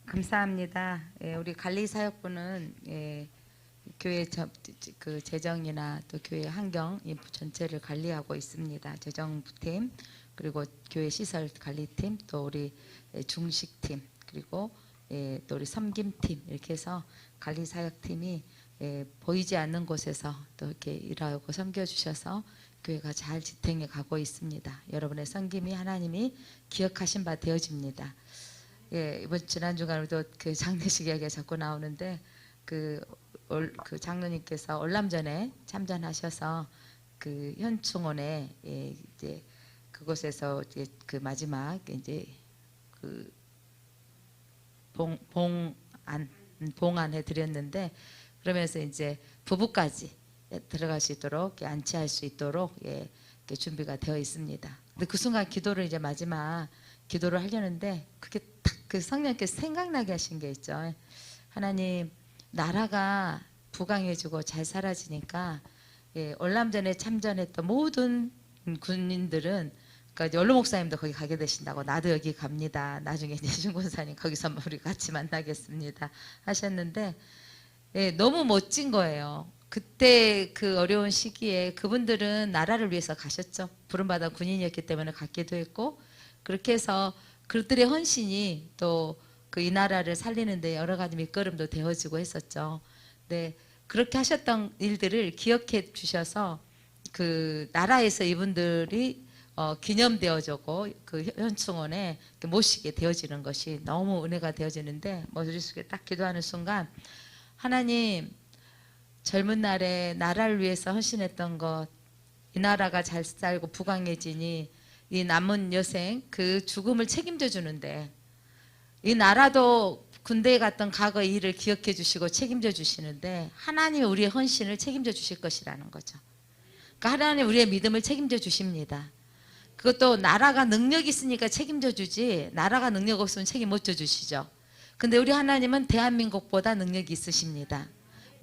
감사합니다. 우리 관리사역부는 교회 그 재정이나 또 교회 환경 인프 전체를 관리하고 있습니다. 재정팀 그리고 교회 시설 관리팀 또 우리 중식팀 그리고 또 우리 섬김팀 이렇게 해서 관리사역팀이 보이지 않는 곳에서 또 이렇게 일하고 섬겨주셔서 교회가 잘 지탱해 가고 있습니다. 여러분의 섬김이 하나님이 기억하신 바 되어집니다. 이번 지난주간 우리도 그 장례식 이야기가 자꾸 나오는데 그 장로님께서 월남전에 참전하셔서 그 현충원에 이제 그곳에서 이제 그 마지막 이제 그 봉안해 드렸는데 그러면서 이제 부부까지 들어갈 수 있도록 안치할 수 있도록 준비가 되어 있습니다. 근데 그 순간 기도를 이제 마지막 기도를 하려는데 그게 딱 그 성령께서 생각나게 하신 게 있죠. 하나님 나라가 부강해지고 잘 사라지니까 월남전에 참전했던 모든 군인들은 그러니까 연로 목사님도 거기 가게 되신다고 나도 여기 갑니다. 나중에 이제 신군사님 거기서 우리 같이 만나겠습니다 하셨는데 너무 멋진 거예요. 그때 그 어려운 시기에 그분들은 나라를 위해서 가셨죠. 부름받아 군인이었기 때문에 갔기도 했고 그렇게 해서 그들의 헌신이 또 그 이 나라를 살리는 데 여러 가지 밑거름도 되어지고 했었죠. 네, 그렇게 하셨던 일들을 기억해 주셔서 그 나라에서 이분들이 기념되어지고 그 현충원에 모시게 되어지는 것이 너무 은혜가 되어지는데 머릿속에 딱 기도하는 순간 하나님 젊은 날에 나라를 위해서 헌신했던 것 이 나라가 잘 살고 부강해지니 이 남은 여생 그 죽음을 책임져 주는데 이 나라도 군대에 갔던 과거 일을 기억해 주시고 책임져 주시는데 하나님이 우리의 헌신을 책임져 주실 것이라는 거죠. 그러니까 하나님 우리의 믿음을 책임져 주십니다. 그것도 나라가 능력이 있으니까 책임져 주지 나라가 능력 없으면 책임 못 져 주시죠. 근데 우리 하나님은 대한민국보다 능력이 있으십니다.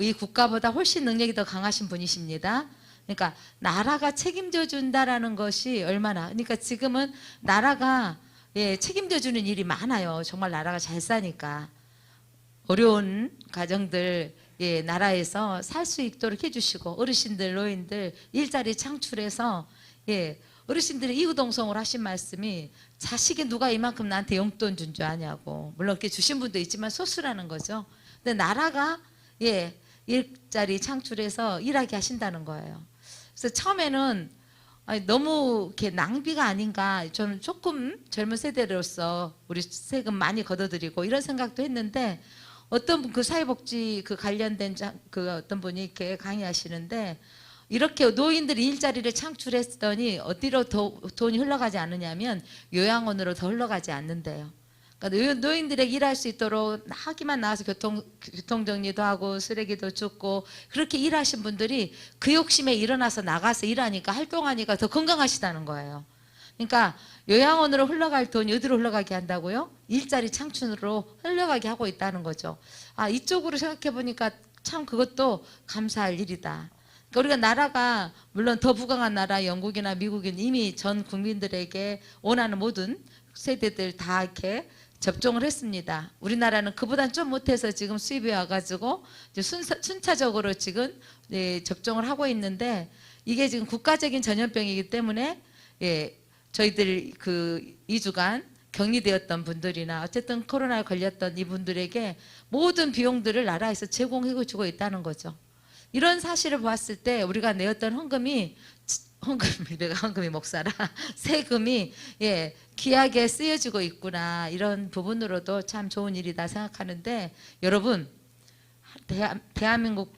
이 국가보다 훨씬 능력이 더 강하신 분이십니다. 그러니까 나라가 책임져 준다라는 것이 얼마나 그러니까 지금은 나라가 책임져 주는 일이 많아요. 정말 나라가 잘 사니까 어려운 가정들 나라에서 살 수 있도록 해주시고 어르신들 노인들 일자리 창출해서 어르신들이 이구동성으로 하신 말씀이 자식이 누가 이만큼 나한테 용돈 준 줄 아냐고 물론 이렇게 주신 분도 있지만 소수라는 거죠. 근데 나라가 일자리 창출해서 일하게 하신다는 거예요. 그래서 처음에는 너무 이렇게 낭비가 아닌가 저는 조금 젊은 세대로서 우리 세금 많이 걷어들이고 이런 생각도 했는데 어떤 분 그 사회복지 그 관련된 그 어떤 분이 이렇게 강의하시는데 이렇게 노인들이 일자리를 창출했더니 어디로 더 돈이 흘러가지 않느냐면 요양원으로 더 흘러가지 않는데요. 그러니까 노인들에게 일할 수 있도록 하기만 나와서 교통정리도 하고 쓰레기도 줍고 그렇게 일하신 분들이 그 욕심에 일어나서 나가서 일하니까 활동하니까 더 건강하시다는 거예요. 그러니까 요양원으로 흘러갈 돈이 어디로 흘러가게 한다고요? 일자리 창출으로 흘러가게 하고 있다는 거죠. 이쪽으로 생각해 보니까 참 그것도 감사할 일이다. 그러니까 우리가 나라가 물론 더 부강한 나라 영국이나 미국은 이미 전 국민들에게 원하는 모든 세대들 다 이렇게 접종을 했습니다. 우리나라는 그보단 좀 못해서 지금 수입이 와가지고 이제 순차적으로 지금 접종을 하고 있는데 이게 지금 국가적인 전염병이기 때문에 저희들 그 2주간 격리되었던 분들이나 어쨌든 코로나에 걸렸던 이분들에게 모든 비용들을 나라에서 제공해 주고 있다는 거죠. 이런 사실을 보았을 때 우리가 내었던 내가 헌금이 목사라 세금이 귀하게 쓰여지고 있구나 이런 부분으로도 참 좋은 일이다 생각하는데 여러분 대한민국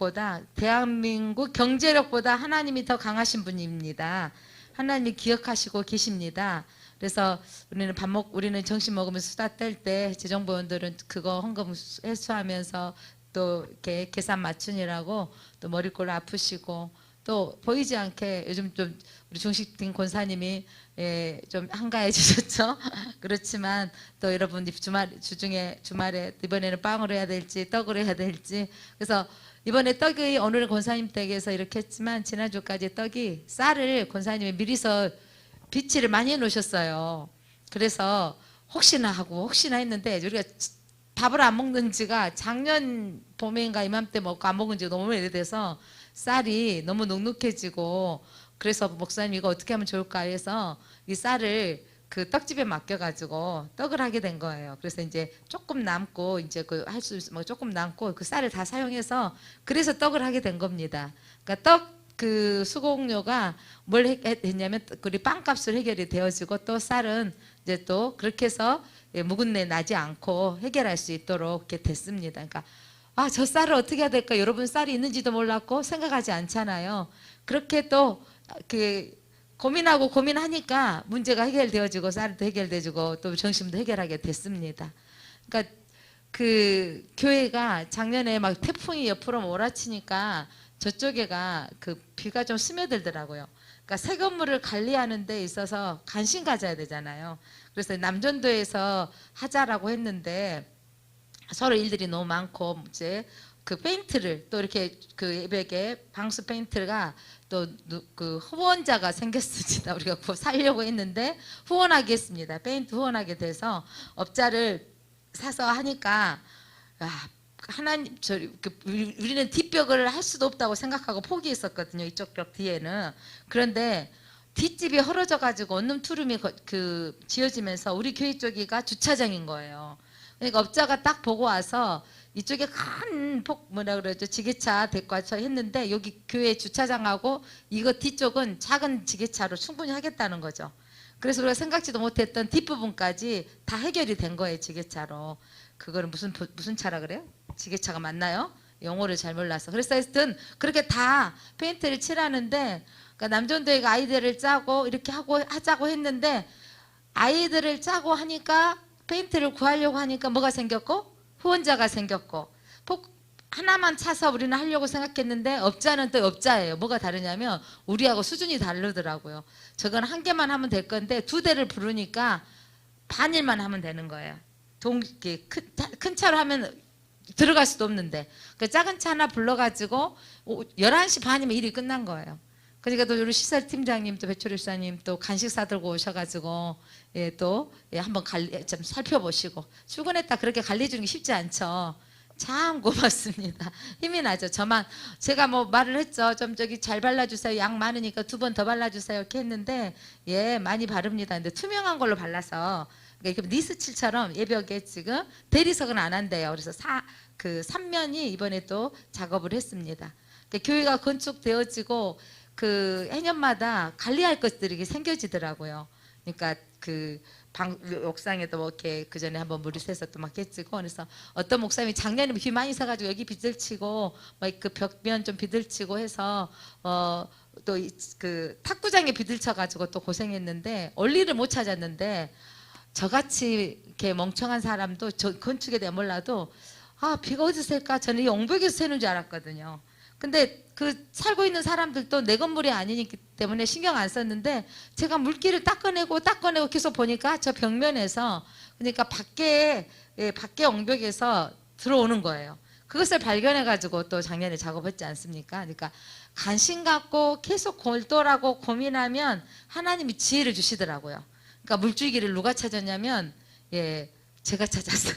경제력보다 하나님이 더 강하신 분입니다. 하나님이 기억하시고 계십니다. 그래서 우리는 점심 먹으면서 수다 뗄 때 재정부원들은 그거 헌금 회수하면서 또 이렇게 계산 맞추느라고 또 머리꼴 아프시고 또 보이지 않게 요즘 좀 우리 중식팀 권사님이 좀 한가해지셨죠. 그렇지만 또 여러분 주말에 이번에는 빵으로 해야 될지 떡으로 해야 될지 그래서 이번에 떡이 오늘 권사님 댁에서 이렇게 했지만 지난주까지 떡이 쌀을 권사님이 미리서 비치를 많이 해 놓으셨어요. 그래서 혹시나 하고 혹시나 했는데 우리가 밥을 안 먹는 지가 작년 봄인가 이맘때 먹고 안 먹은 지가 너무 오래돼서 쌀이 너무 눅눅해지고, 그래서 목사님 이거 어떻게 하면 좋을까 해서 이 쌀을 그 떡집에 맡겨가지고 떡을 하게 된 거예요. 그래서 이제 조금 남고 이제 그 할 수 있으면 조금 남고 그 쌀을 다 사용해서 그래서 떡을 하게 된 겁니다. 그러니까 떡 그 수공료가 뭘 했냐면 우리 빵값을 해결이 되어지고 또 쌀은 이제 또 그렇게 해서 묵은내 나지 않고 해결할 수 있도록 이렇게 됐습니다. 그러니까 아, 저 쌀을 어떻게 해야 될까? 여러분 쌀이 있는지도 몰랐고 생각하지 않잖아요. 그렇게 또 그 고민하고 고민하니까 문제가 해결되어지고 쌀도 해결되어지고 또 점심도 해결하게 됐습니다. 그러니까 그 교회가 작년에 막 태풍이 옆으로 몰아치니까 저쪽에가 그 비가 좀 스며들더라고요. 그러니까 새 건물을 관리하는 데 있어서 관심 가져야 되잖아요. 그래서 남전도에서 하자라고 했는데 서로 일들이 너무 많고 이제 그 페인트를 또 이렇게 그 예백에 방수 페인트가 또 그 후원자가 생겼습니다. 우리가 그거 살려고 했는데 후원하게 했습니다. 페인트 후원하게 돼서 업자를 사서 하니까 하나님 우리는 뒷벽을 할 수도 없다고 생각하고 포기했었거든요. 이쪽 벽 뒤에는. 그런데 뒷집이 헐어져 가지고 원룸투룸이 그 지어지면서 우리 교회 쪽이가 주차장인 거예요. 그러니까 업자가 딱 보고 와서 이쪽에 큰 뭐라 그러죠, 지게차 데리고 와서 했는데 여기 교회 주차장하고 이거 뒤쪽은 작은 지게차로 충분히 하겠다는 거죠. 그래서 우리가 생각지도 못했던 뒷부분까지 다 해결이 된 거예요, 지게차로. 그거는 무슨 차라 그래요? 지게차가 맞나요? 용어를 잘 몰라서. 그래서 하여튼 그렇게 다 페인트를 칠하는데, 그러니까 남전도회가 아이디어를 짜고 이렇게 하자고 했는데, 아이들을 짜고 하니까 페인트를 구하려고 하니까 뭐가 생겼고 후원자가 생겼고, 하나만 차서 우리는 하려고 생각했는데 업자는 또 업자예요. 뭐가 다르냐면 우리하고 수준이 다르더라고요. 저건 한 개만 하면 될 건데 두 대를 부르니까 반일만 하면 되는 거예요. 큰 차로 하면 들어갈 수도 없는데 그 작은 차 하나 불러가지고 11시 반이면 일이 끝난 거예요. 그러니까 또 우리 시설팀장님 또 배철일사님 또 간식 사들고 오셔가지고 또 한번 좀 살펴보시고 출근했다 그렇게 관리해주는 게 쉽지 않죠. 참 고맙습니다. 힘이 나죠. 제가 뭐 말을 했죠. 좀 저기 잘 발라주세요. 양 많으니까 2번 더 발라주세요. 이렇게 했는데 많이 바릅니다. 근데 투명한 걸로 발라서 그러니까 니스칠처럼 예벽에 지금 대리석은 안 한대요. 그래서 그 3면이 이번에 또 작업을 했습니다. 그러니까 교회가 건축되어지고 그 해년마다 관리할 것들이 생겨지더라고요. 그러니까 그 옥상에도 뭐 이렇게 그 전에 한번 물이 새서 또 막 했지고, 그래서 어떤 목사님이 작년에 비 많이 사가지고 여기 비들치고 막 그 벽면 좀 비들치고 해서 또 그 탁구장에 비들쳐가지고 또 고생했는데 원리를 못 찾았는데 저같이 이렇게 멍청한 사람도 저 건축에 대해 몰라도 비가 어디서 셀까 저는 이 옹벽에서 새는 줄 알았거든요. 근데 그 살고 있는 사람들도 내 건물이 아니기 때문에 신경 안 썼는데 제가 물기를 닦아내고 계속 보니까 저 벽면에서 그러니까 밖에 옹벽에서 들어오는 거예요. 그것을 발견해 가지고 또 작년에 작업했지 않습니까? 그러니까 관심 갖고 계속 골똘하고 고민하면 하나님이 지혜를 주시더라고요. 그러니까 물줄기를 누가 찾았냐면 제가 찾았어요.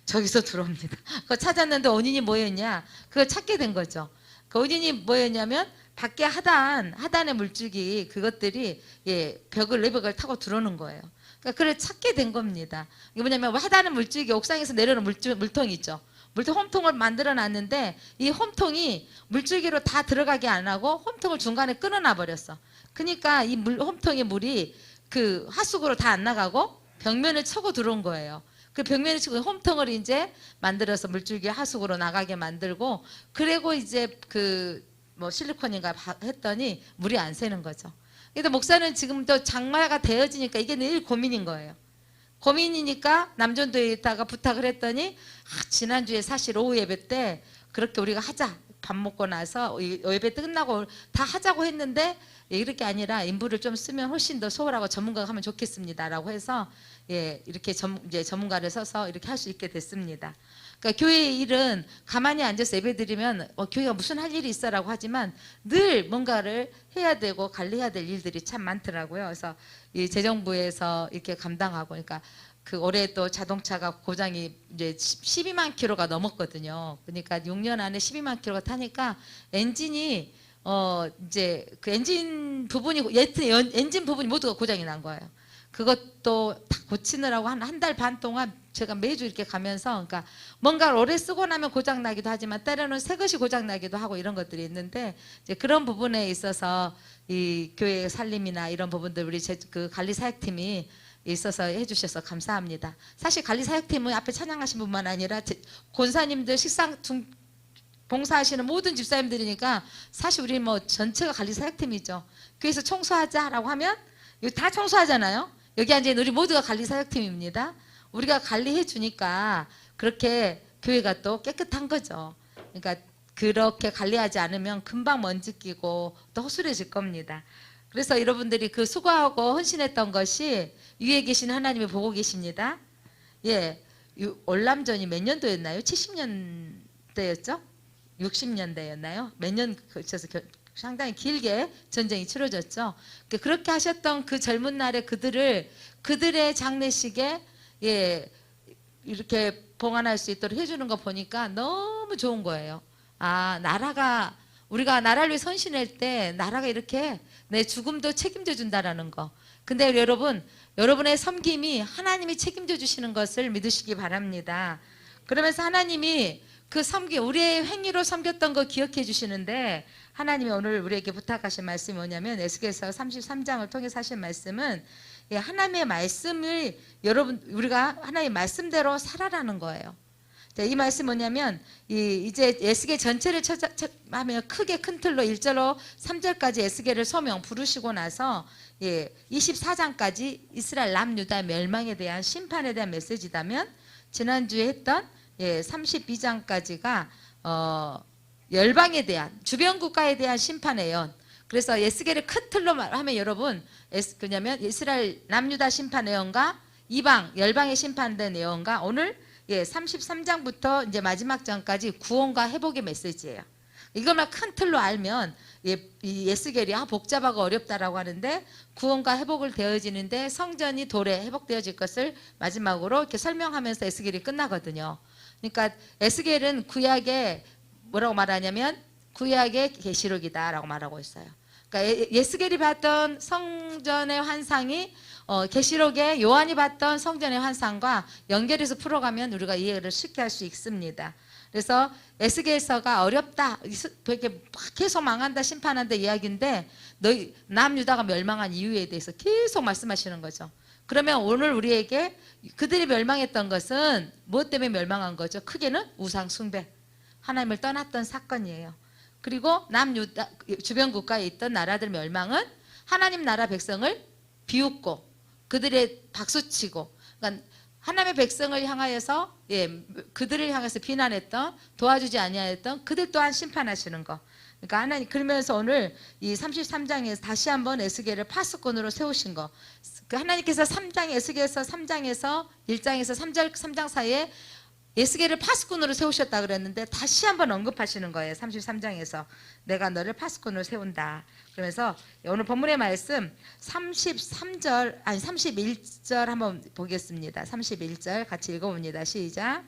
저기서 들어옵니다. 그거 찾았는데 원인이 뭐였냐? 그걸 찾게 된 거죠. 그 원인이 뭐였냐면 밖에 하단의 물줄기 그것들이 벽을 내벽을 타고 들어오는 거예요. 그러니까 그걸 찾게 된 겁니다. 이게 뭐냐면 하단의 물줄기 옥상에서 내려오는 물통이 있죠. 물통 홈통을 만들어 놨는데 이 홈통이 물줄기로 다 들어가게 안 하고 홈통을 중간에 끊어놔 버렸어. 그러니까 이 홈통의 물이 그 하수구로 다 안 나가고 벽면을 쳐고 들어온 거예요. 그 벽면을 치고 홈통을 이제 만들어서 물줄기 하수구로 나가게 만들고, 그리고 이제 그 뭐 실리콘인가 했더니 물이 안 새는 거죠. 그래서 목사는 지금 또 장마가 되어지니까 이게 늘 고민인 거예요. 고민이니까 남전도에다가 부탁을 했더니 지난주에 사실 오후 예배 때 그렇게 우리가 하자, 밥 먹고 나서 예배 끝나고 다 하자고 했는데 이렇게 아니라 인부를 좀 쓰면 훨씬 더 소홀하고 전문가가 하면 좋겠습니다라고 해서 이렇게 이제 전문가를 써서 이렇게 할 수 있게 됐습니다. 그러니까 교회의 일은 가만히 앉아서 예배드리면 교회가 무슨 할 일이 있어라고 하지만 늘 뭔가를 해야 되고 관리해야 될 일들이 참 많더라고요. 그래서 이 재정부에서 이렇게 감당하고, 그러니까 그 올해 또 자동차가 고장이 이제 12만 킬로가 넘었거든요. 그러니까 6년 안에 12만 킬로가 타니까 엔진이 이제 그 엔진 부분이 엔진 부분이 모두가 고장이 난 거예요. 그것도 다 고치느라고 한 달 반 동안 제가 매주 이렇게 가면서, 그러니까 뭔가를 오래 쓰고 나면 고장 나기도 하지만 때로는 새 것이 고장 나기도 하고 이런 것들이 있는데, 이제 그런 부분에 있어서 이 교회 살림이나 이런 부분들 우리 그 관리 사역팀이 있어서 해주셔서 감사합니다. 사실 관리 사역팀은 앞에 찬양하신 분만 아니라 권사님들 식상 봉사하시는 모든 집사님들이니까 사실 우리 뭐 전체가 관리 사역팀이죠. 교회에서 청소하자라고 하면 여기 다 청소하잖아요. 여기 앉아있는 우리 모두가 관리 사역팀입니다. 우리가 관리해 주니까 그렇게 교회가 또 깨끗한 거죠. 그러니까 그렇게 관리하지 않으면 금방 먼지 끼고 또 허술해질 겁니다. 그래서 여러분들이 그 수고하고 헌신했던 것이 위에 계신 하나님이 보고 계십니다. 예, 월남전이 몇 년도였나요? 70년대였죠? 60년대였나요? 몇 년 거쳐서 상당히 길게 전쟁이 치러졌죠. 그렇게 하셨던 그 젊은 날에 그들의 장례식에 예, 이렇게 봉안할 수 있도록 해주는 거 보니까 너무 좋은 거예요. 아, 우리가 나라를 위해 헌신할 때 나라가 이렇게 내 죽음도 책임져 준다라는 거. 근데 여러분, 여러분의 섬김이 하나님이 책임져 주시는 것을 믿으시기 바랍니다. 그러면서 하나님이 그 우리의 행위로 섬겼던 거 기억해 주시는데, 하나님이 오늘 우리에게 부탁하신 말씀이 뭐냐면 에스겔서 33장을 통해서 하신 말씀은 하나님의 말씀을 우리가 하나님의 말씀대로 살아라는 거예요. 이 말씀 뭐냐면 이제 에스겔 전체를 하면 크게 큰 틀로 1절로 3절까지 에스겔을 소명 부르시고 나서 24장까지 이스라엘 남유다 멸망에 대한 심판에 대한 메시지다면, 지난주에 했던 32장까지가 열방에 대한 주변 국가에 대한 심판의 예언. 그래서 에스겔을 큰 틀로 말하면 여러분, 그냐면 이스라엘 남유다 심판 예언과 이방 열방의 심판된 예언과 오늘 33장부터 이제 마지막 장까지 구원과 회복의 메시지예요. 이것만 큰 틀로 알면 이 에스겔이 복잡하고 어렵다라고 하는데, 구원과 회복을 되어지는데 성전이 돌에 회복되어질 것을 마지막으로 이렇게 설명하면서 에스겔이 끝나거든요. 그러니까 에스겔은 구약의 뭐라고 말하냐면 구약의 계시록이다라고 말하고 있어요. 그러니까 에스겔이 봤던 성전의 환상이 계시록에 요한이 봤던 성전의 환상과 연결해서 풀어가면 우리가 이해를 쉽게 할 수 있습니다. 그래서 에스겔서가 어렵다, 이렇게 계속 망한다, 심판한다 이야기인데, 너희 남유다가 멸망한 이유에 대해서 계속 말씀하시는 거죠. 그러면 오늘 우리에게 그들이 멸망했던 것은 무엇 때문에 멸망한 거죠? 크게는 우상 숭배, 하나님을 떠났던 사건이에요. 그리고 남유다 주변 국가에 있던 나라들 멸망은 하나님 나라 백성을 비웃고 그들의 박수치고, 그러니까 하나님의 백성을 향하여서 그들을 향해서 비난했던, 도와주지 아니하였던 그들 또한 심판하시는 거. 그러니까 하나님, 그러면서 오늘 이 33장에서 다시 한번 에스겔을 파수꾼으로 세우신 거. 그 하나님께서 3장 에스겔서 3장에서 1장에서 3장 사이에 에스겔을 파수꾼으로 세우셨다 그랬는데 다시 한번 언급하시는 거예요. 33장에서 내가 너를 파수꾼으로 세운다. 그러면서 오늘 본문의 말씀 31절 한번 보겠습니다. 31절 같이 읽어봅니다. 시작.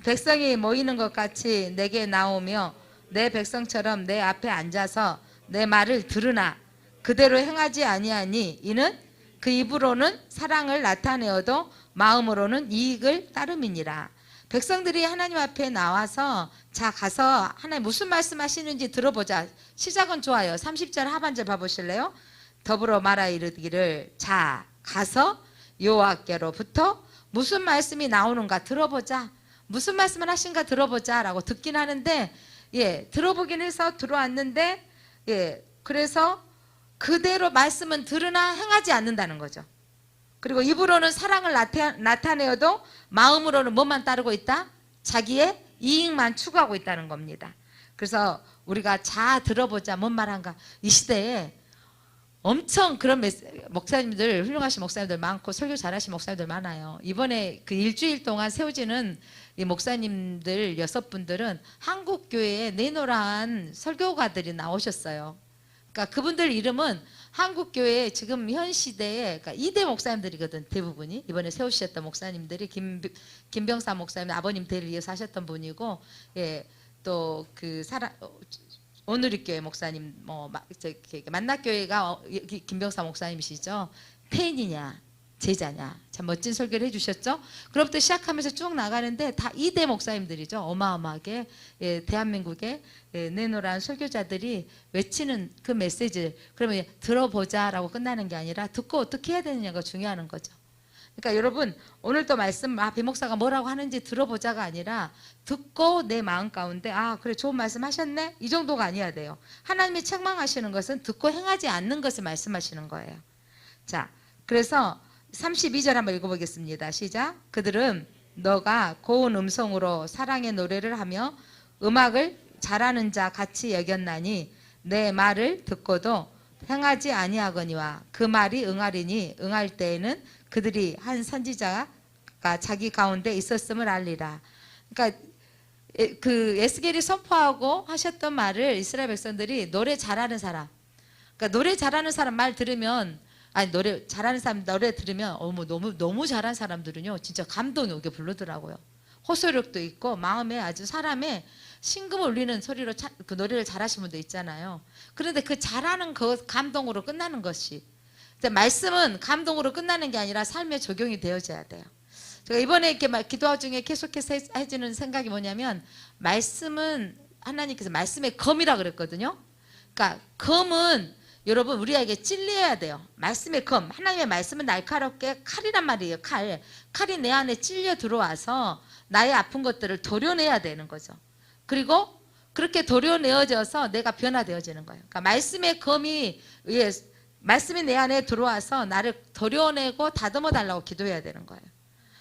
백성이 모이는 것 같이 내게 나오며 내 백성처럼 내 앞에 앉아서 내 말을 들으나 그대로 행하지 아니하니 이는 그 입으로는 사랑을 나타내어도 마음으로는 이익을 따름이니라. 백성들이 하나님 앞에 나와서 자 가서 하나님 무슨 말씀하시는지 들어보자. 시작은 좋아요. 30절 하반절 봐보실래요? 더불어 말하 이르기를 자 가서 여호와께로부터 무슨 말씀이 나오는가 들어보자. 무슨 말씀을 하신가 들어보자 라고 듣긴 하는데 들어보긴 해서 들어왔는데 그래서 그대로 말씀은 들으나 행하지 않는다는 거죠. 그리고 입으로는 사랑을 나타내어도 마음으로는 뭐만 따르고 있다? 자기의 이익만 추구하고 있다는 겁니다. 그래서 우리가 자 들어보자 뭔 말한가. 이 시대에 엄청 그런 목사님들, 훌륭하신 목사님들 많고 설교 잘하신 목사님들 많아요. 이번에 그 일주일 동안 세워지는 이 목사님들 6분들은 한국 교회에 내노라한 설교가들이 나오셨어요. 그러니까 그분들 이름은 한국 교회 지금 현 시대에 그러니까 2대 목사님들이거든. 대부분이 이번에 세우셨던 목사님들이 김병사 목사님 아버님 대를 이어서 하셨던 분이고, 예, 또 그 오누리 교회 목사님 만나교회가 김병사 목사님이시죠. 팬이냐 제자냐, 참 멋진 설교를 해주셨죠. 그로부터 시작하면서 쭉 나가는데 다 2대 목사님들이죠. 어마어마하게, 예, 대한민국에, 예, 내노란 설교자들이 외치는 그 메시지를 그러면 들어보자라고 끝나는 게 아니라 듣고 어떻게 해야 되느냐가 중요한 거죠. 그러니까 여러분 오늘 또 말씀 배 목사가 뭐라고 하는지 들어보자가 아니라 듣고 내 마음 가운데 그래 좋은 말씀 하셨네 이 정도가 아니어야 돼요. 하나님이 책망하시는 것은 듣고 행하지 않는 것을 말씀하시는 거예요. 자, 그래서 32절 한번 읽어보겠습니다. 시작. 그들은 너가 고운 음성으로 사랑의 노래를 하며 음악을 잘하는 자 같이 여겼나니 내 말을 듣고도 행하지 아니하거니와 그 말이 응하리니 응할 때에는 그들이 한 선지자가 자기 가운데 있었음을 알리라. 그러니까 그 에스겔이 선포하고 하셨던 말을 이스라엘 백성들이 노래 잘하는 사람, 그러니까 노래 잘하는 사람 말 들으면 노래 잘하는 사람 노래 들으면 어머 너무 잘한 사람들은요 진짜 감동이 오게 부르더라고요. 호소력도 있고 마음에 아주 사람의 심금을 울리는 소리로 그 노래를 잘하시는 분도 있잖아요. 그런데 그 잘하는 그 감동으로 끝나는 것이, 말씀은 감동으로 끝나는 게 아니라 삶에 적용이 되어져야 돼요. 제가 이번에 이렇게 기도하 중에 계속해서 해주는 생각이 뭐냐면, 말씀은 하나님께서 말씀의 검이라 그랬거든요. 그러니까 검은 여러분 우리에게 찔려야 돼요. 말씀의 검, 하나님의 말씀은 날카롭게 칼이란 말이에요. 칼이 내 안에 찔려 들어와서 나의 아픈 것들을 도려내야 되는 거죠. 그리고 그렇게 도려내어져서 내가 변화되어지는 거예요. 그러니까 말씀의 검이 말씀이 내 안에 들어와서 나를 도려내고 다듬어 달라고 기도해야 되는 거예요.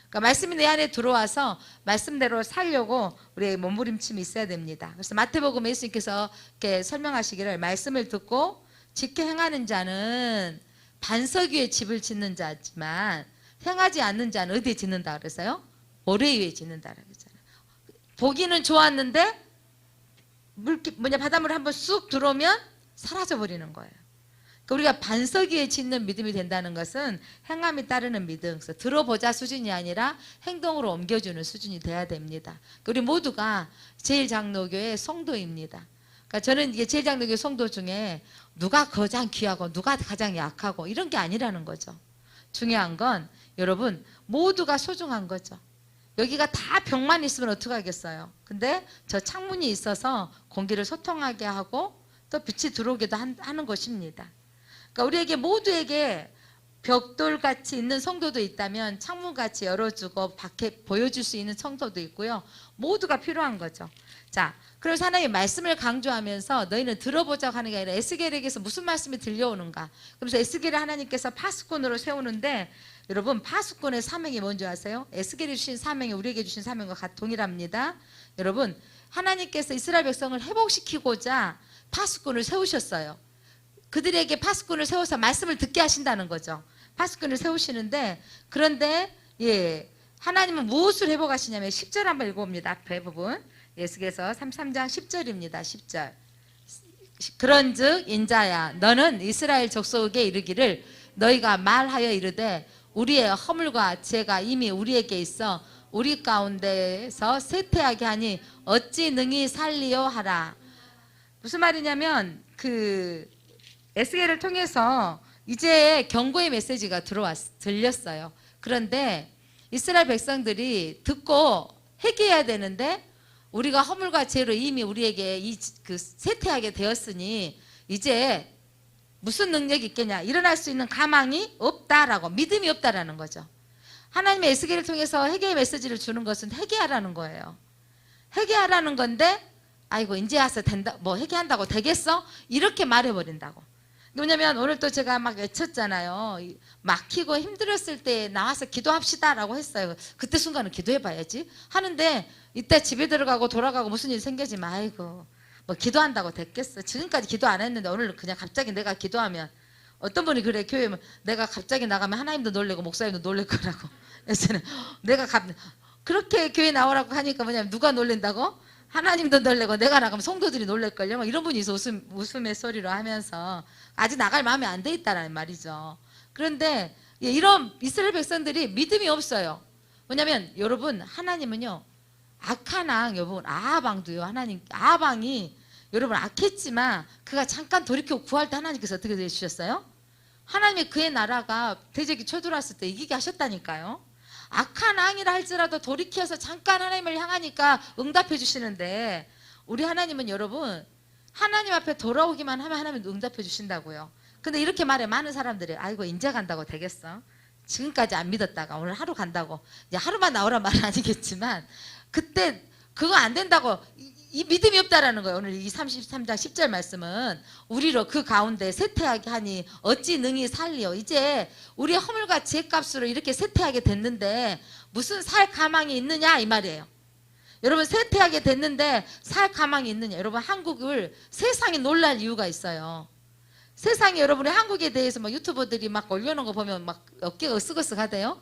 그러니까 말씀이 내 안에 들어와서 말씀대로 살려고 우리의 몸부림침이 있어야 됩니다. 그래서 마태복음 예수님께서 이렇게 설명하시기를 말씀을 듣고 지켜 행하는 자는 반석 위에 집을 짓는 자지만 행하지 않는 자는 어디에 짓는다 그랬어요? 모래 위에 짓는다 그랬잖아요. 보기는 좋았는데 바닷물 한번 쑥 들어오면 사라져 버리는 거예요. 그러니까 우리가 반석 위에 짓는 믿음이 된다는 것은 행함이 따르는 믿음, 그래서 들어보자 수준이 아니라 행동으로 옮겨주는 수준이 돼야 됩니다. 그러니까 우리 모두가 제일장로교의 성도입니다. 그러니까 저는 이게 제일장로교 성도 중에 누가 가장 귀하고 누가 가장 약하고 이런 게 아니라는 거죠. 중요한 건 여러분 모두가 소중한 거죠. 여기가 다 벽만 있으면 어떡하겠어요. 근데 저 창문이 있어서 공기를 소통하게 하고 또 빛이 들어오기도 하는 것입니다. 그러니까 우리에게 모두에게 벽돌같이 있는 성도도 있다면 창문같이 열어주고 밖에 보여줄 수 있는 성도도 있고요. 모두가 필요한 거죠. 자, 그래서 하나님의 말씀을 강조하면서 너희는 들어보자고 하는 게 아니라 에스겔에게서 무슨 말씀이 들려오는가. 그래서 에스겔을 하나님께서 파수꾼으로 세우는데 여러분 파수꾼의 사명이 뭔지 아세요? 에스겔이 주신 사명이 우리에게 주신 사명과 동일합니다. 여러분 하나님께서 이스라엘 백성을 회복시키고자 파수꾼을 세우셨어요. 그들에게 파수꾼을 세워서 말씀을 듣게 하신다는 거죠. 파수꾼을 세우시는데 그런데 하나님은 무엇을 회복하시냐면 10절 한번 읽어봅니다. 앞에 부분 에스겔서 33장 10절입니다. 10절 그런즉 인자야 너는 이스라엘 족속에게 이르기를 너희가 말하여 이르되 우리의 허물과 죄가 이미 우리에게 있어 우리 가운데서 쇠퇴하게 하니 어찌 능히 살리요 하라. 무슨 말이냐면 에스겔을 통해서 이제 경고의 메시지가 들렸어요. 그런데 이스라엘 백성들이 듣고 회개해야 되는데 우리가 허물과 죄로 이미 우리에게 쇠퇴하게 되었으니 이제 무슨 능력이 있겠냐, 일어날 수 있는 가망이 없다라고, 믿음이 없다라는 거죠. 하나님의 에스겔을 통해서 회개의 메시지를 주는 것은 회개하라는 거예요. 회개하라는 건데 아이고 이제 와서 된다, 회개한다고 되겠어? 이렇게 말해버린다고. 왜냐면 오늘 또 제가 막 외쳤잖아요. 막히고 힘들었을 때 나와서 기도합시다 라고 했어요. 그때 순간은 기도해봐야지 하는데 이때 집에 들어가고 돌아가고 무슨 일이 생기지만 아이고 기도한다고 됐겠어. 지금까지 기도 안 했는데 오늘 그냥 갑자기 내가 기도하면 어떤 분이 그래, 교회 내가 갑자기 나가면 하나님도 놀래고 목사님도 놀랄 거라고. 그래서 내가 그렇게 교회 나오라고 하니까 뭐냐면 누가 놀랜다고? 하나님도 놀래고 내가 나가면 성도들이 놀랄걸요. 막 이런 분이 있어. 웃음의 소리로 하면서 아직 나갈 마음이 안 돼 있다라는 말이죠. 그런데 이런 이스라엘 백성들이 믿음이 없어요. 왜냐하면 여러분 하나님은요 악한 왕 여러분 아합왕도요 하나님 아합왕이 여러분 악했지만 그가 잠깐 돌이켜 구할 때 하나님께서 어떻게 해주셨어요? 하나님이 그의 나라가 대적이 쳐들어왔을 때 이기게 하셨다니까요. 악한 왕이라 할지라도 돌이켜서 잠깐 하나님을 향하니까 응답해 주시는데 우리 하나님은 여러분 하나님 앞에 돌아오기만 하면 하나님은 응답해 주신다고요. 근데 이렇게 말해 많은 사람들이 아이고 인제 간다고 되겠어? 지금까지 안 믿었다가 오늘 하루 간다고 이제 하루만 나오란 말은 아니겠지만 그때 그거 안 된다고 이 믿음이 없다라는 거예요. 오늘 이 33장 10절 말씀은 우리로 그 가운데 쇠퇴하게 하니 어찌 능히 살리요. 이제 우리의 허물과 죄값으로 이렇게 쇠퇴하게 됐는데 무슨 살 가망이 있느냐 이 말이에요. 여러분 쇠퇴하게 됐는데 살 가망이 있느냐. 여러분 한국을 세상이 놀랄 이유가 있어요. 세상에 여러분의 한국에 대해서 막 유튜버들이 막 올려놓은 거 보면 막 어깨가 으쓱으쓱하대요.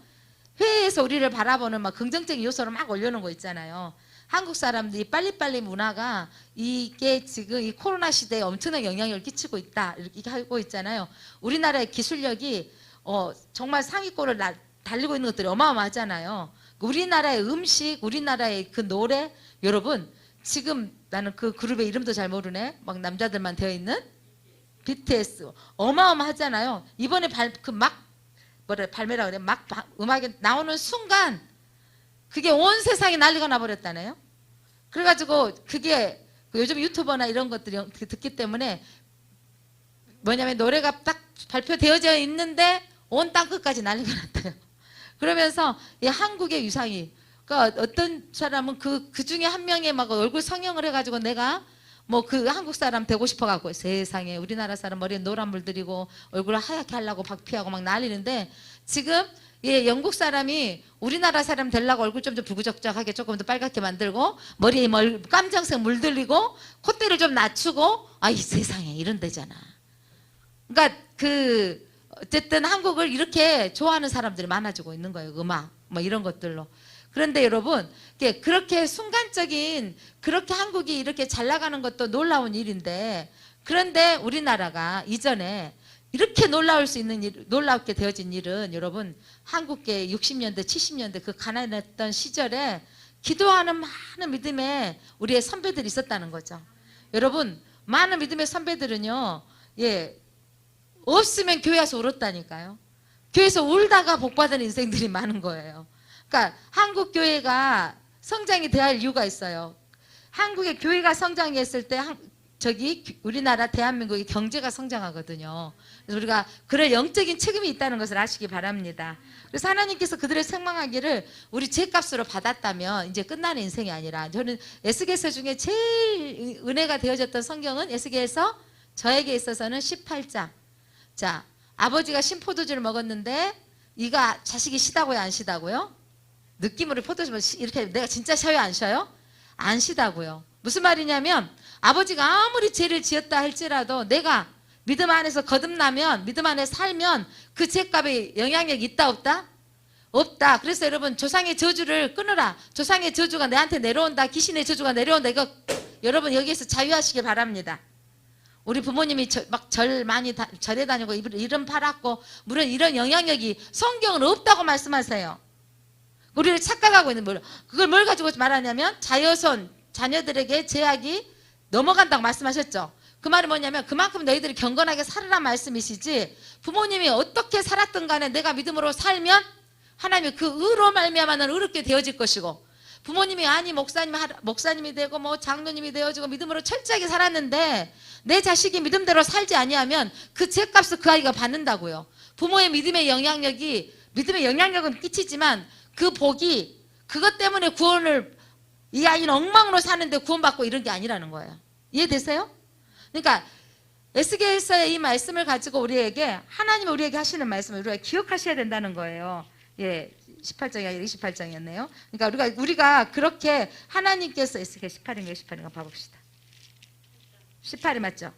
회의에서 우리를 바라보는 막 긍정적인 요소를 막 올려놓은 거 있잖아요. 한국 사람들이 빨리빨리 문화가 이게 지금 이 코로나 시대에 엄청난 영향을 끼치고 있다 이렇게 하고 있잖아요. 우리나라의 기술력이 정말 상위권을 달리고 있는 것들이 어마어마하잖아요. 우리나라의 음식, 우리나라의 그 노래 여러분 지금 나는 그 그룹의 이름도 잘 모르네. 막 남자들만 되어 있는 BTS 어마어마하잖아요. 이번에 발매라 그래 막 음악이 나오는 순간 그게 온 세상에 난리가 나버렸다네요. 그래가지고 그게 요즘 유튜버나 이런 것들이 듣기 때문에 뭐냐면 노래가 딱 발표되어져 있는데 온 땅끝까지 난리가 났대요. 그러면서 이 한국의 유상이 그러니까 어떤 사람은 그 중에 한 명의 막 얼굴 성형을 해가지고 내가 뭐 그 한국 사람 되고 싶어갖고 세상에 우리나라 사람 머리에 노란 물 들이고 얼굴을 하얗게 하려고 박피하고 막 난리는데 지금 영국 사람이 우리나라 사람 되려고 얼굴 좀 부구적적하게 조금 더 빨갛게 만들고 머리에 깜장색 물 들리고 콧대를 좀 낮추고 이 세상에 이런 데잖아. 그러니까 어쨌든 한국을 이렇게 좋아하는 사람들이 많아지고 있는 거예요. 음악 뭐 이런 것들로. 그런데 여러분 그렇게 순간적인 그렇게 한국이 이렇게 잘 나가는 것도 놀라운 일인데 그런데 우리나라가 이전에 이렇게 놀라울 수 있는 일, 놀랍게 되어진 일은 여러분 한국계 60년대 70년대 그 가난했던 시절에 기도하는 많은 믿음의 우리의 선배들이 있었다는 거죠. 여러분 많은 믿음의 선배들은요 없으면 교회 와서 울었다니까요. 교회에서 울다가 복받은 인생들이 많은 거예요. 그러니까 한국 교회가 성장이 돼야 할 이유가 있어요. 한국의 교회가 성장했을 때 우리나라 대한민국의 경제가 성장하거든요. 그래서 우리가 그럴 영적인 책임이 있다는 것을 아시기 바랍니다. 그래서 하나님께서 그들의 책망하기를 우리 죄값으로 받았다면 이제 끝나는 인생이 아니라 저는 에스겔서 중에 제일 은혜가 되어졌던 성경은 에스겔서 저에게 있어서는 18장. 자, 아버지가 신포도주를 먹었는데 이가 자식이 시다고요 안 시다고요? 느낌으로 포도주를 이렇게 내가 진짜 셔요 안 셔요? 안 시다고요. 무슨 말이냐면 아버지가 아무리 죄를 지었다 할지라도 내가 믿음 안에서 거듭나면 믿음 안에 살면 그 죄값에 영향력이 있다 없다? 없다. 그래서 여러분 조상의 저주를 끊으라. 조상의 저주가 내한테 내려온다. 귀신의 저주가 내려온다. 이거 여러분 여기에서 자유하시길 바랍니다. 우리 부모님이 막 많이 절에 다니고 이름 팔았고 물론 이런 영향력이 성경은 없다고 말씀하세요. 우리를 착각하고 있는 물 그걸 뭘 가지고 말하냐면 자여손 자녀들에게 제약이 넘어간다고 말씀하셨죠. 그 말이 뭐냐면 그만큼 너희들이 경건하게 살으란 말씀이시지 부모님이 어떻게 살았든 간에 내가 믿음으로 살면 하나님이 그 의로 말미암아는 의롭게 되어질 것이고 부모님이 아니 목사님이 되고 뭐 장로님이 되어지고 믿음으로 철저하게 살았는데 내 자식이 믿음대로 살지 아니하면 그 죄값을 그 아이가 받는다고요. 부모의 믿음의 영향력은 끼치지만 그 복이 그것 때문에 이 아이는 엉망으로 사는데 구원받고 이런 게 아니라는 거예요. 이해되세요? 그러니까 에스겔서의 이 말씀을 가지고 우리에게 하나님이 우리에게 하시는 말씀을 우리가 기억하셔야 된다는 거예요. 18장이 아니라 28장이었네요. 그러니까 우리가 그렇게 하나님께서 에스겔 18인가 18인가 봐봅시다. 18이 맞죠?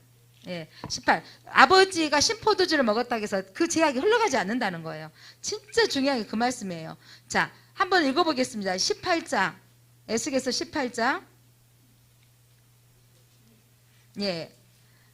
18. 아버지가 신포도주를 먹었다고 해서 그 제약이 흘러가지 않는다는 거예요. 진짜 중요한 게 그 말씀이에요. 자, 한번 읽어보겠습니다. 18장 에스겔서 18장 예,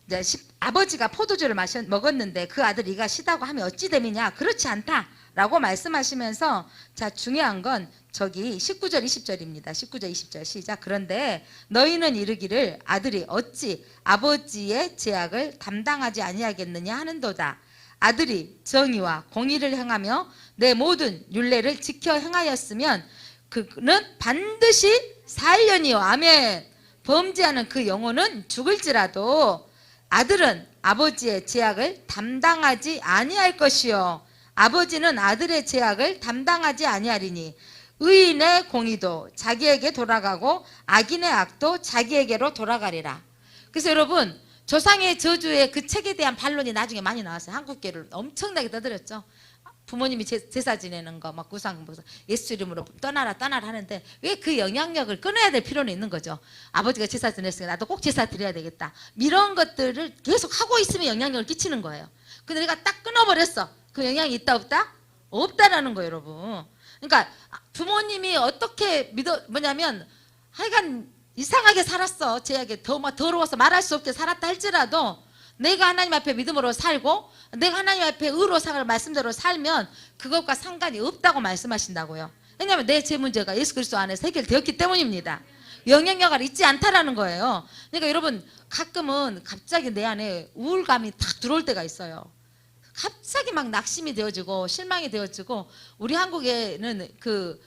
이제 아버지가 포도주를 먹었는데 그 아들이 이가 시다고 하면 어찌 됨이냐? 그렇지 않다라고 말씀하시면서 자, 중요한 건 저기 19절 20절입니다. 19절 20절 시작. 그런데 너희는 이르기를 아들이 어찌 아버지의 제약을 담당하지 아니하겠느냐 하는도다. 아들이 정의와 공의를 행하며 내 모든 율례를 지켜 행하였으면 그는 반드시 살려니요. 아멘. 범죄하는 그 영혼은 죽을지라도 아들은 아버지의 제약을 담당하지 아니할 것이요. 아버지는 아들의 제약을 담당하지 아니하리니 의인의 공의도 자기에게 돌아가고 악인의 악도 자기에게로 돌아가리라. 그래서 여러분, 조상의 저주의 그 책에 대한 반론이 나중에 많이 나왔어요. 한국교회를 엄청나게 떠들었죠. 부모님이 제사 지내는 거 막 구상 예수 이름으로 떠나라 하는데 왜 그 영향력을 끊어야 될 필요는 있는 거죠. 아버지가 제사 지냈으니까 나도 꼭 제사 드려야 되겠다. 이런 것들을 계속 하고 있으면 영향력을 끼치는 거예요. 근데 내가 딱 끊어버렸어. 그 영향이 있다 없다? 없다라는 거예요, 여러분. 그러니까 부모님이 어떻게 뭐냐면 하여간 이상하게 살았어. 제약에 더러워서 말할 수 없게 살았다 할지라도 내가 하나님 앞에 믿음으로 살고 내가 하나님 앞에 의로 살을 말씀대로 살면 그것과 상관이 없다고 말씀하신다고요. 왜냐하면 내 제 문제가 예수 그리스도 안에서 해결되었기 때문입니다. 영향력을 잊지 않다라는 거예요. 그러니까 여러분, 가끔은 갑자기 내 안에 우울감이 탁 들어올 때가 있어요. 갑자기 막 낙심이 되어지고 실망이 되어지고, 우리 한국에는 그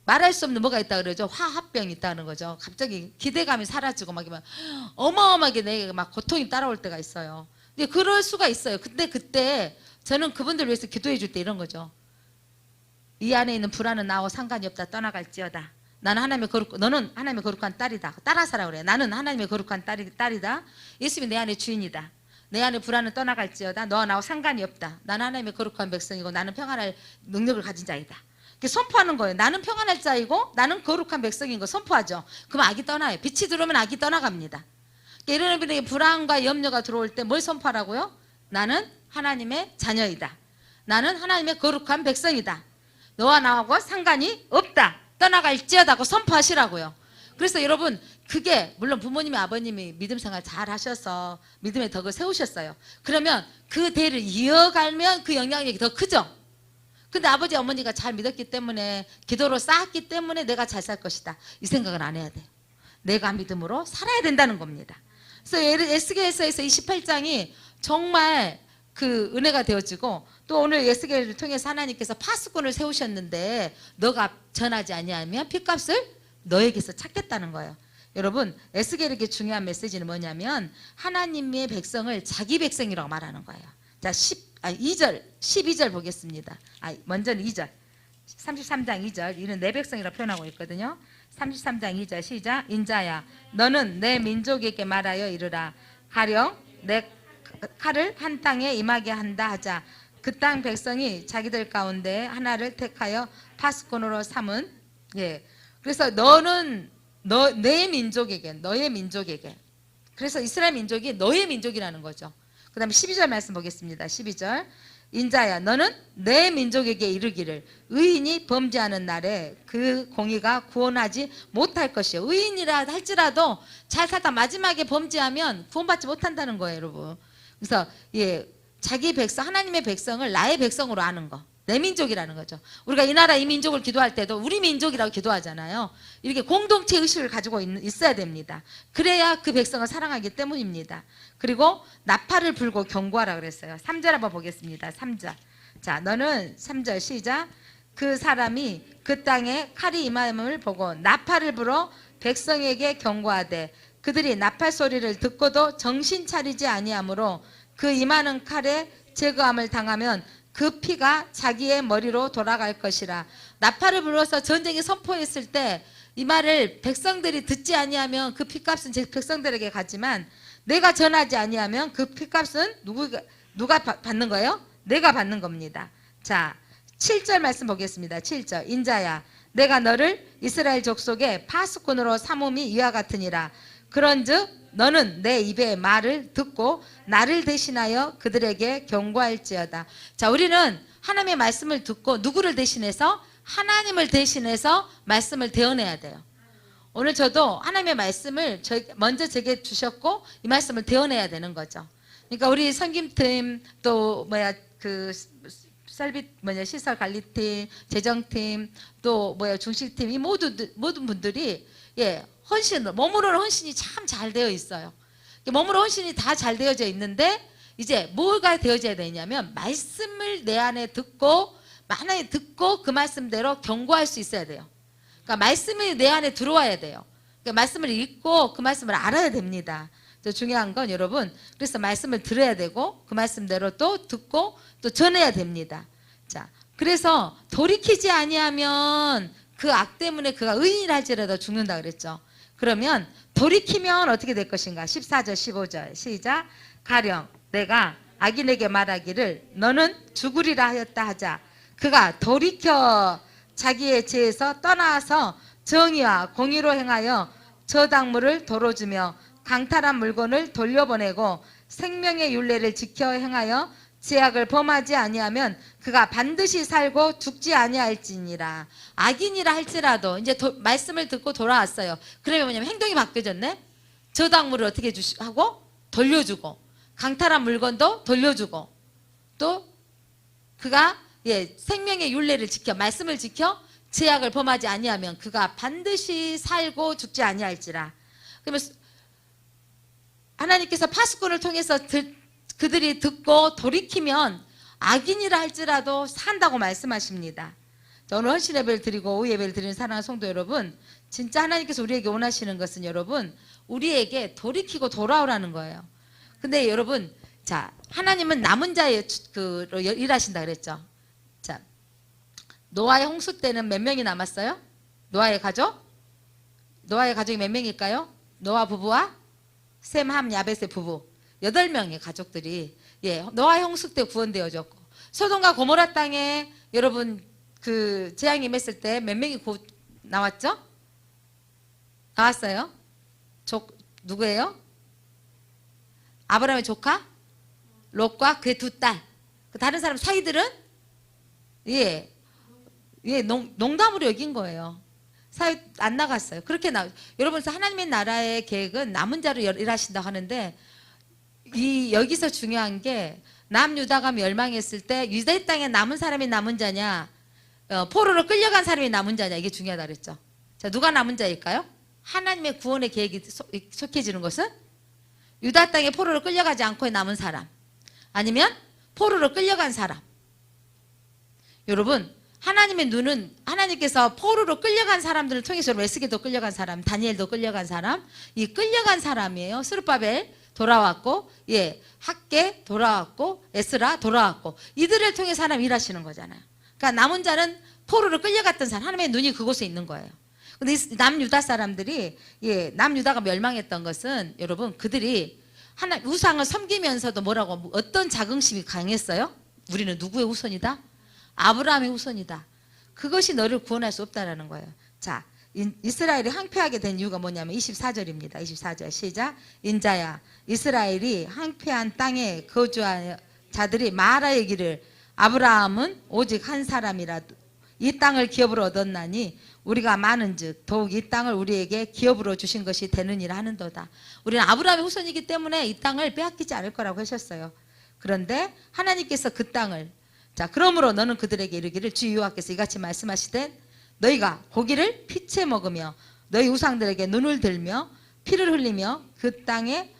말할 수 없는 뭐가 있다 그러죠. 화합병이 있다는 거죠. 갑자기 기대감이 사라지고 막 어마어마하게 내게 막 고통이 따라올 때가 있어요. 근데 그럴 수가 있어요. 근데 그때 저는 그분들 위해서 기도해 줄 때 이런 거죠. 이 안에 있는 불안은 나하고 상관이 없다. 떠나갈지어다. 나는 하나님의 너는 하나님의 거룩한 딸이다. 따라 살아 그래. 나는 하나님의 거룩한 딸이다. 예수님이 내 안에 주인이다. 내 안에 불안은 떠나갈지어다. 너와 나하고 상관이 없다. 나는 하나님의 거룩한 백성이고 나는 평안할 능력을 가진 자이다. 선포하는 거예요. 나는 평안할 자이고 나는 거룩한 백성인 거 선포하죠. 그럼 악이 떠나요. 빛이 들어오면 악이 떠나갑니다. 이런 분에게 불안과 염려가 들어올 때 뭘 선포하라고요? 나는 하나님의 자녀이다. 나는 하나님의 거룩한 백성이다. 너와 나하고 상관이 없다. 떠나갈지어다고 선포하시라고요. 그래서 여러분, 그게 물론 부모님이 아버님이 믿음 생활 잘 하셔서 믿음의 덕을 세우셨어요. 그러면 그 대를 이어가면 그 영향력이 더 크죠. 근데 아버지 어머니가 잘 믿었기 때문에 기도로 쌓았기 때문에 내가 잘 살 것이다. 이 생각은 안 해야 돼요. 내가 믿음으로 살아야 된다는 겁니다. 그래서 에스겔서에서 28장이 정말 그 은혜가 되어지고, 또 오늘 에스겔을 통해서 하나님께서 파수꾼을 세우셨는데 너가 전하지 아니하면 핏값을 너에게서 찾겠다는 거예요. 여러분, 에스겔에게 중요한 메시지는 뭐냐면 하나님의 백성을 자기 백성이라고 말하는 거예요. 자, 12절 보겠습니다. 먼저는 2절. 33장 2절. 이는 내 백성이라고 표현하고 있거든요. 33장 2절 시작. 인자야, 너는 내 민족에게 말하여 이르라. 가령 내 칼을 한 땅에 임하게 한다 하자. 그 땅 백성이 자기들 가운데 하나를 택하여 파수꾼으로 삼은. 그래서 너는 너의 민족에게. 그래서 이스라엘 민족이 너의 민족이라는 거죠. 그 다음에 12절 말씀 보겠습니다. 12절. 인자야, 너는 내 민족에게 이르기를 의인이 범죄하는 날에 그 공의가 구원하지 못할 것이요. 의인이라 할지라도 잘 살다 마지막에 범죄하면 구원받지 못한다는 거예요, 여러분. 그래서 자기 백성, 하나님의 백성을 나의 백성으로 아는 거. 내 민족이라는 거죠. 우리가 이 나라 이 민족을 기도할 때도 우리 민족이라고 기도하잖아요. 이렇게 공동체 의식을 가지고 있어야 됩니다. 그래야 그 백성을 사랑하기 때문입니다. 그리고 나팔을 불고 경고하라 그랬어요. 3절 한번 보겠습니다. 3절. 자, 너는 3절 시작. 그 사람이 그 땅에 칼이 임함을 보고 나팔을 불어 백성에게 경고하되 그들이 나팔 소리를 듣고도 정신 차리지 아니하므로 그 임하는 칼에 제거함을 당하면 그 피가 자기의 머리로 돌아갈 것이라. 나팔을 불어서 전쟁이 선포했을 때 이 말을 백성들이 듣지 아니하면 그 피값은 제 백성들에게 가지만 내가 전하지 아니하면 그 피값은 누가 받는 거예요? 내가 받는 겁니다. 자, 7절 말씀 보겠습니다. 7절. 인자야, 내가 너를 이스라엘 족속의 파수꾼으로 삼음이 이와 같으니라. 그런즉 너는 내 입의 말을 듣고 나를 대신하여 그들에게 경고할지어다. 자, 우리는 하나님의 말씀을 듣고 누구를 대신해서? 하나님을 대신해서 말씀을 대언해야 돼요. 오늘 저도 하나님의 말씀을 먼저 제게 주셨고 이 말씀을 대언해야 되는 거죠. 그러니까 우리 섬김팀 또 시설 관리팀, 재정팀, 또 중식팀 이 모든 분들이 몸으로는 헌신이 참 잘 되어 있어요. 몸으로 헌신이 다 잘 되어져 있는데 이제 뭐가 되어져야 되냐면 말씀을 내 안에 듣고 만약에 듣고 그 말씀대로 경고할 수 있어야 돼요. 그러니까 말씀이 내 안에 들어와야 돼요. 그러니까 말씀을 읽고 그 말씀을 알아야 됩니다. 중요한 건 여러분 그래서 말씀을 들어야 되고 그 말씀대로 또 듣고 또 전해야 됩니다. 자, 그래서 돌이키지 아니하면 그 악 때문에 그가 의인이라 할지라도 죽는다 그랬죠. 그러면 돌이키면 어떻게 될 것인가? 14절 15절 시작. 가령 내가 악인에게 말하기를 너는 죽으리라 하였다 하자 그가 돌이켜 자기의 죄에서 떠나서 정의와 공의로 행하여 저당물을 도로주며 강탈한 물건을 돌려보내고 생명의 율례를 지켜 행하여 죄악을 범하지 아니하면 그가 반드시 살고 죽지 아니할지니라. 악인이라 할지라도 이제 말씀을 듣고 돌아왔어요. 그러면 뭐냐면 행동이 바뀌어졌네. 저당물을 어떻게 하고 돌려주고 강탈한 물건도 돌려주고 또 그가 생명의 율례를 지켜 말씀을 지켜 죄악을 범하지 아니하면 그가 반드시 살고 죽지 아니할지라. 그러면 하나님께서 파수꾼을 통해서 그들이 듣고 돌이키면 악인이라 할지라도 산다고 말씀하십니다. 오늘 헌신 예배를 드리고 오후 예배를 드리는 사랑하는 성도 여러분, 진짜 하나님께서 우리에게 원하시는 것은 여러분 우리에게 돌이키고 돌아오라는 거예요. 근데 여러분, 자, 하나님은 남은 자의 일하신다 그랬죠. 자, 노아의 홍수 때는 몇 명이 남았어요? 노아의 가족이 몇 명일까요? 노아 부부와 셈, 함, 야벳의 부부 8명의 가족들이 노아의 홍수 때 구원되어졌고, 소돔과 고모라 땅에 여러분 그 재앙이 임했을 때 몇 명이 나왔죠? 나왔어요? 누구예요? 아브라함의 조카 롯과 그의 2딸. 다른 사람 사이들은 농담으로 여긴 거예요. 사이 안 나갔어요. 그렇게 여러분, 하나님의 나라의 계획은 남은 자로 일하신다고 하는데 여기서 중요한 게 남유다가 멸망했을 때 유대 땅에 남은 사람이 남은 자냐, 포로로 끌려간 사람이 남은 자냐, 이게 중요하다 그랬죠. 자, 누가 남은 자일까요? 하나님의 구원의 계획이 속해지는 것은 유다 땅에 포로로 끌려가지 않고 남은 사람, 아니면 포로로 끌려간 사람. 여러분, 하나님의 눈은 하나님께서 포로로 끌려간 사람들을 통해서 에스겔도 끌려간 사람, 다니엘도 끌려간 사람, 이 끌려간 사람이에요. 스룹바벨 돌아왔고, 학개 돌아왔고, 에스라 돌아왔고, 이들을 통해서 하나님 일하시는 거잖아요. 그러니까 남은 자는 포로로 끌려갔던 사람, 하나님의 눈이 그곳에 있는 거예요. 근데 남유다 사람들이, 남유다가 멸망했던 것은 여러분, 그들이 우상을 섬기면서도 어떤 자긍심이 강했어요? 우리는 누구의 후손이다? 아브라함의 후손이다. 그것이 너를 구원할 수 없다라는 거예요. 자, 이스라엘이 항폐하게 된 이유가 뭐냐면 24절입니다. 24절 시작. 인자야, 이스라엘이 항폐한 땅에 거주한 자들이 말하기를 아브라함은 오직 한 사람이라 이 땅을 기업으로 얻었나니 우리가 많은즉 더욱 이 땅을 우리에게 기업으로 주신 것이 되느니라 하는도다. 우리는 아브라함의 후손이기 때문에 이 땅을 빼앗기지 않을 거라고 하셨어요. 그런데 하나님께서 그 땅을, 자, 그러므로 너는 그들에게 이르기를 주 여호와께서 이같이 말씀하시되 너희가 고기를 피채 먹으며 너희 우상들에게 눈을 들며 피를 흘리며 그 땅에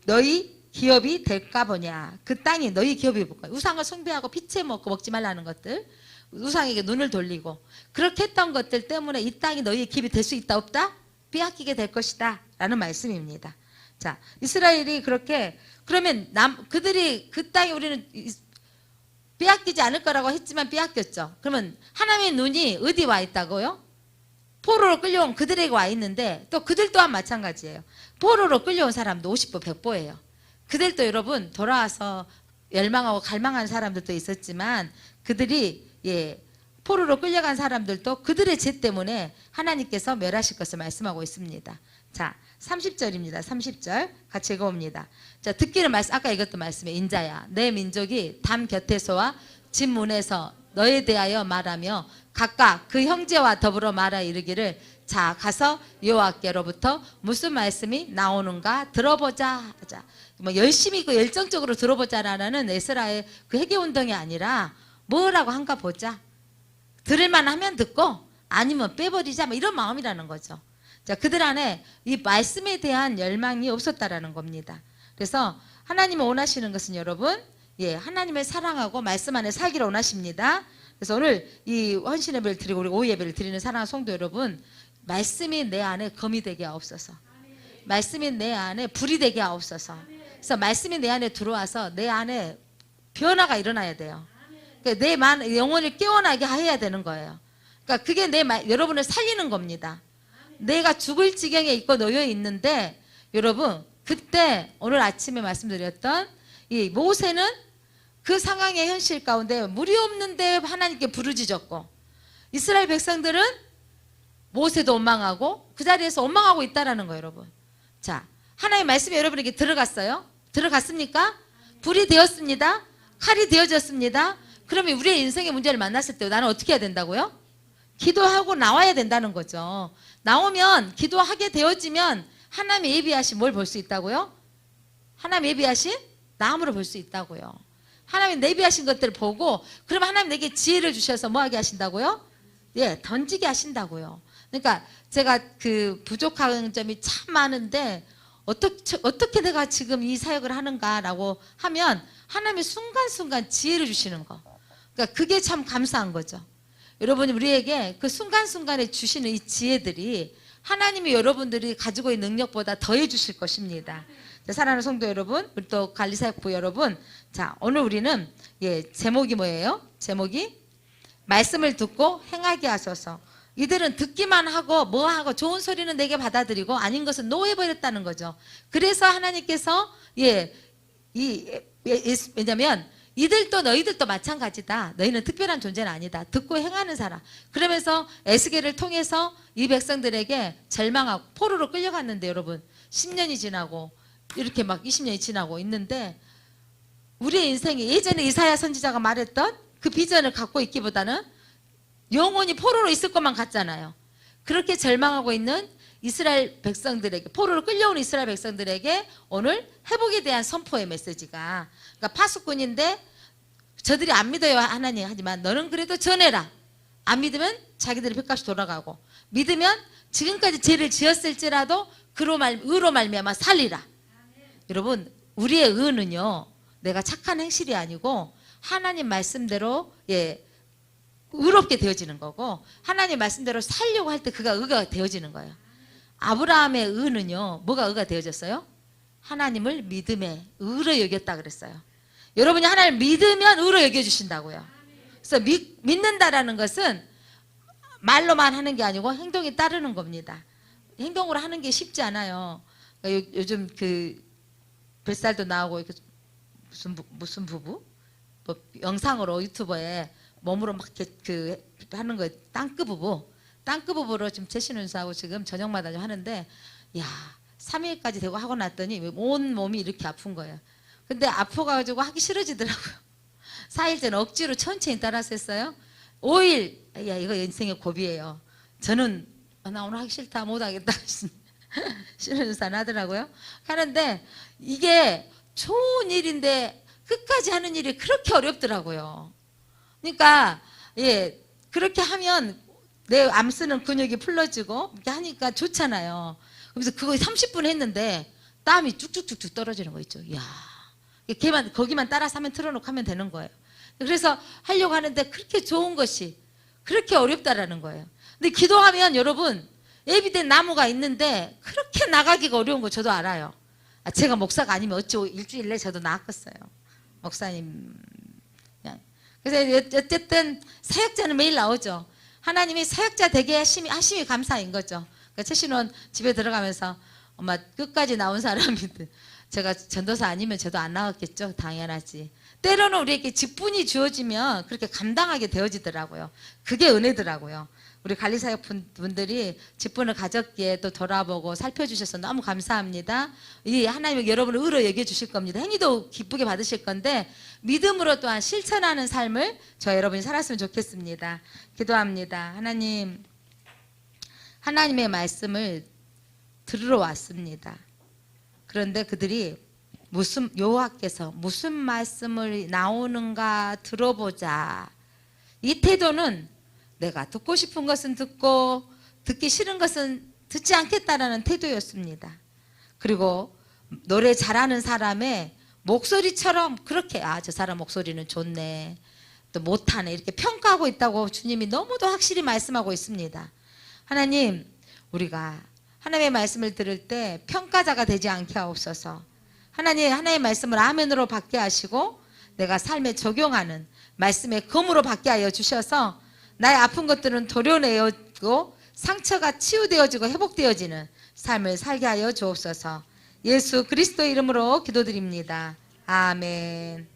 너희 기업이 될까 보냐. 그 땅이 너희 기업이 볼까. 우상을 숭배하고 피채 먹고 먹지 말라는 것들, 우상에게 눈을 돌리고 그렇게 했던 것들 때문에 이 땅이 너희의 기업이 될 수 있다 없다? 빼앗기게 될 것이다 라는 말씀입니다. 자, 이스라엘이 그렇게, 그러면 그들이 그 땅에 우리는 빼앗기지 않을 거라고 했지만 빼앗겼죠. 그러면 하나님의 눈이 어디 와 있다고요? 포로로 끌려온 그들에게 와 있는데 또 그들 또한 마찬가지예요. 포로로 끌려온 사람도 50보 100보예요. 그들도 여러분 돌아와서 멸망하고 갈망한 사람들도 있었지만 그들이 포로로 끌려간 사람들도 그들의 죄 때문에 하나님께서 멸하실 것을 말씀하고 있습니다. 자, 30절입니다. 30절 같이 읽어봅니다. 자, 듣기를 아까 이것도 말씀해. 인자야, 내 민족이 담 곁에서와 집 문에서 너에 대하여 말하며 각각 그 형제와 더불어 말하 이르기를 자, 가서 여호와께로부터 무슨 말씀이 나오는가 들어보자 하자. 뭐 열심히 그 열정적으로 들어보자라는 에스라의 그 회개 운동이 아니라 뭐라고 한가 보자. 들을만 하면 듣고 아니면 빼버리자, 뭐 이런 마음이라는 거죠. 자, 그들 안에 이 말씀에 대한 열망이 없었다라는 겁니다. 그래서 하나님이 원하시는 것은 여러분, 하나님을 사랑하고 말씀 안에 살기를 원하십니다. 그래서 오늘 이 헌신 예배를 드리고 우리 오후 예배를 드리는 사랑하는 성도 여러분, 말씀이 내 안에 검이 되게 하옵소서. 말씀이 내 안에 불이 되게 하옵소서. 그래서 말씀이 내 안에 들어와서 내 안에 변화가 일어나야 돼요. 그러니까 내 영혼을 깨어나게 해야 되는 거예요. 그러니까 그게 여러분을 살리는 겁니다. 내가 죽을 지경에 있고 놓여 있는데 여러분, 그때 오늘 아침에 말씀드렸던 이 모세는 그 상황의 현실 가운데 물이 없는데 하나님께 부르짖었고, 이스라엘 백성들은 모세도 원망하고 그 자리에서 원망하고 있다라는 거예요, 여러분. 자, 하나님의 말씀이 여러분에게 들어갔어요? 들어갔습니까? 불이 되었습니다. 칼이 되어졌습니다. 그러면 우리의 인생의 문제를 만났을 때 나는 어떻게 해야 된다고요? 기도하고 나와야 된다는 거죠. 나오면 기도하게 되어지면 하나님의 예비하신 뭘 볼 수 있다고요? 하나님 예비하신 나무를 볼 수 있다고요. 하나님 예비하신 것들을 보고, 그러면 하나님 내게 지혜를 주셔서 뭐 하게 하신다고요? 던지게 하신다고요. 그러니까 제가 그 부족한 점이 참 많은데 어떻게 내가 지금 이 사역을 하는가라고 하면 하나님이 순간순간 지혜를 주시는 거. 그러니까 그게 참 감사한 거죠. 여러분이 우리에게 그 순간순간에 주시는 이 지혜들이 하나님이 여러분들이 가지고 있는 능력보다 더해 주실 것입니다. 자, 사랑하는 성도 여러분, 우리 또 관리사역부 여러분, 자, 오늘 우리는 제목이 뭐예요? 제목이 말씀을 듣고 행하게 하소서. 이들은 듣기만 하고 뭐하고 좋은 소리는 내게 받아들이고 아닌 것은 노해버렸다는 거죠. 그래서 하나님께서 왜냐면 이들도 너희들도 마찬가지다. 너희는 특별한 존재는 아니다. 듣고 행하는 사람. 그러면서 에스겔을 통해서 이 백성들에게 절망하고 포로로 끌려갔는데 여러분, 10년이 지나고 이렇게 막 20년이 지나고 있는데 우리의 인생이 예전에 이사야 선지자가 말했던 그 비전을 갖고 있기보다는 영원히 포로로 있을 것만 같잖아요. 그렇게 절망하고 있는 이스라엘 백성들에게, 포로로 끌려온 이스라엘 백성들에게 오늘 회복에 대한 선포의 메시지가, 그러니까 파수꾼인데 저들이 안 믿어요 하나님, 하지만 너는 그래도 전해라. 안 믿으면 자기들의 빚값이 돌아가고, 믿으면 지금까지 죄를 지었을지라도 의로 말미암아 살리라. 여러분, 우리의 의는요, 내가 착한 행실이 아니고 하나님 말씀대로 의롭게 되어지는 거고, 하나님 말씀대로 살려고 할 때 그가 의가 되어지는 거예요. 아브라함의 의는요, 뭐가 의가 되어졌어요? 하나님을 믿음에 의로 여겼다 그랬어요. 여러분이 하나님을 믿으면 의로 여겨주신다고요. 그래서 믿는다라는 것은 말로만 하는 게 아니고 행동이 따르는 겁니다. 행동으로 하는 게 쉽지 않아요. 그러니까 요즘 그 뱃살도 나오고 무슨 부부? 뭐 영상으로 유튜버에 몸으로 막 이렇게 하는 거, 땅끝 부부로 지금 최신운수하고 지금 저녁마다 좀 하는데, 야, 3일까지 되고 하고 났더니 온 몸이 이렇게 아픈 거예요. 근데 아파가지고 하기 싫어지더라고요. 4일째는 억지로 천천히 따라서 했어요. 5일, 야, 이거 인생의 고비예요. 저는 나 오늘 하기 싫다, 못하겠다. 신운산 하더라고요. 하는데 이게 좋은 일인데 끝까지 하는 일이 그렇게 어렵더라고요. 그러니까 그렇게 하면 내 암 쓰는 근육이 풀러지고 이렇게 하니까 좋잖아요. 그래서 그거 30분 했는데 땀이 쭉쭉쭉쭉 떨어지는 거 있죠. 이야, 거기만 따라서 하면 틀어놓고 하면 되는 거예요. 그래서 하려고 하는데 그렇게 좋은 것이 그렇게 어렵다라는 거예요. 근데 기도하면 여러분, 예비된 나무가 있는데 그렇게 나가기가 어려운 거 저도 알아요. 제가 목사가 아니면 어찌 일주일 내에 저도 나갔겠어요. 목사님. 그래서 어쨌든 사역자는 매일 나오죠. 하나님이 사역자 되게 하심이 감사인 거죠. 그러니까 최신원 집에 들어가면서 엄마 끝까지 나온 사람인데, 제가 전도사 아니면 저도 안 나왔겠죠. 당연하지. 때로는 우리에게 직분이 주어지면 그렇게 감당하게 되어지더라고요. 그게 은혜더라고요. 우리 관리사역 분들이 직분을 가졌기에 또 돌아보고 살펴주셔서 너무 감사합니다. 이 하나님이 여러분을 의로 여겨주실 겁니다. 행위도 기쁘게 받으실 건데 믿음으로 또한 실천하는 삶을 저 여러분이 살았으면 좋겠습니다. 기도합니다. 하나님의 말씀을 들으러 왔습니다. 그런데 그들이 여호와께서 무슨 말씀을 나오는가 들어보자. 이 태도는 내가 듣고 싶은 것은 듣고 듣기 싫은 것은 듣지 않겠다라는 태도였습니다. 그리고 노래 잘하는 사람의 목소리처럼 그렇게 저 사람 목소리는 좋네, 또 못하네, 이렇게 평가하고 있다고 주님이 너무도 확실히 말씀하고 있습니다. 하나님, 우리가 하나님의 말씀을 들을 때 평가자가 되지 않게 하옵소서. 하나님의 말씀을 아멘으로 받게 하시고 내가 삶에 적용하는 말씀의 검으로 받게 하여 주셔서 나의 아픈 것들은 도려내어지고 상처가 치유되어지고 회복되어지는 삶을 살게 하여 주옵소서. 예수 그리스도의 이름으로 기도드립니다. 아멘.